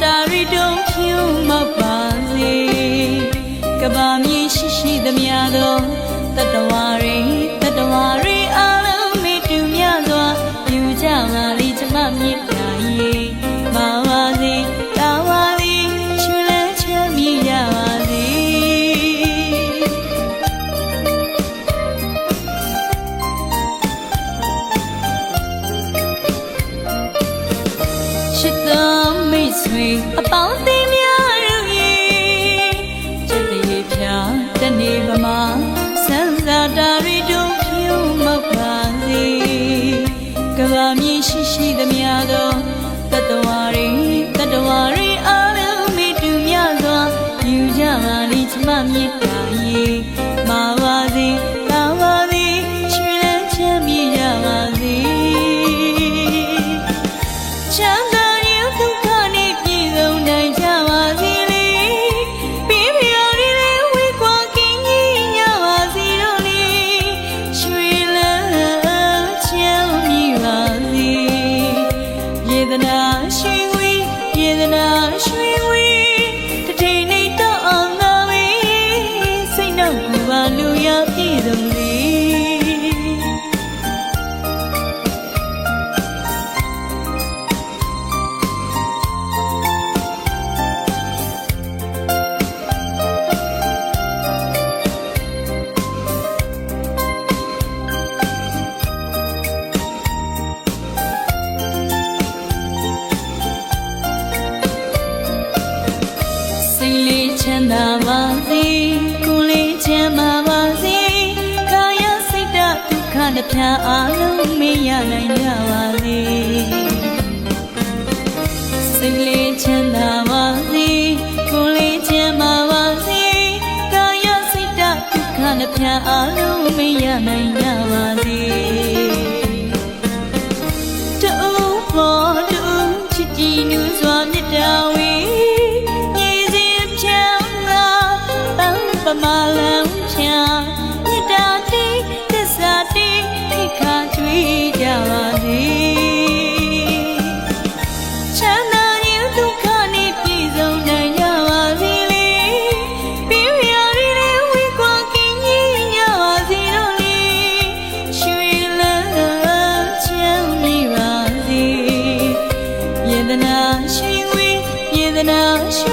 တာရီတုံဖြူမောက်ပါစေကဘာမြေရှိရှိသမျှသောတတဝရီအားလုံးမေတ္တူမြစွာယူကြပါလိကျမမြတ်တာရေမာပါစေတာပါလိချွေလဲချမ်းမြေ့ရပါစေချစ်တော်မိတ်ဆွေအပေါင်းအသင်းများတို့ရေကျက်လေးဖြာတနေ့ဗမာစံစာတာရီတို့ဖြူမောက်ပါစေကဘာမြေရှိရှိသမျှသောတတဝရီအားလုံးမေတ္တူမြစွာယူကြပါလိကျမမြတ်တာရေမာပါစေတာပါစေချွေလဲချမ်းမြေ့ရပါစေချမ်းသာရင်ဒုက္ခနဲ့ပြည်စုံနိုင်ကြပါစေလေပြီးပြရလေးလေးဝေးကွာကင်းကြီးညပါစေတော့လေချွေလဲချမ်းမြေ့ပါစေယေဒနာရွှေဝေးတထိန်နေတော့အောင်သာပဲစိတ်နှောက်ကိုပါလူရပြည့်စုံစေစိတ်လေးချမ်းသာပါစေကိုယ်လေးချမ်းသာပါစေကာယစိတ်ဓာတ်ဒုက္ခနှပြအားလုံးမေ့ရနိုင်ကြပါစေစိတ်လေးချမ်းသာပါစေကိုယ်လေးချမ်းသာပါစေကာယစိတ်ဓာတ်ဒုက္ခနှပြအားလုံးမေ့ရနိုင်ကြပါစေတူပေါ်တူချစ်ကြည်နူးစွာမြတ်တာဝေပမာလံချာမြတ်တာတိသစ္စာတိခိခာကျွေးကြပါစေချမ်းသာရင်ဒုက္ခနဲ့ပြည်စုံနိုင်ကြပါစေလေပြီးရရီလေးဝေးကွာကင်းကြီးညပါစေတော့လေရွှေလန်းချမ်းမြေ့ပါစေယေဒနာရွှေ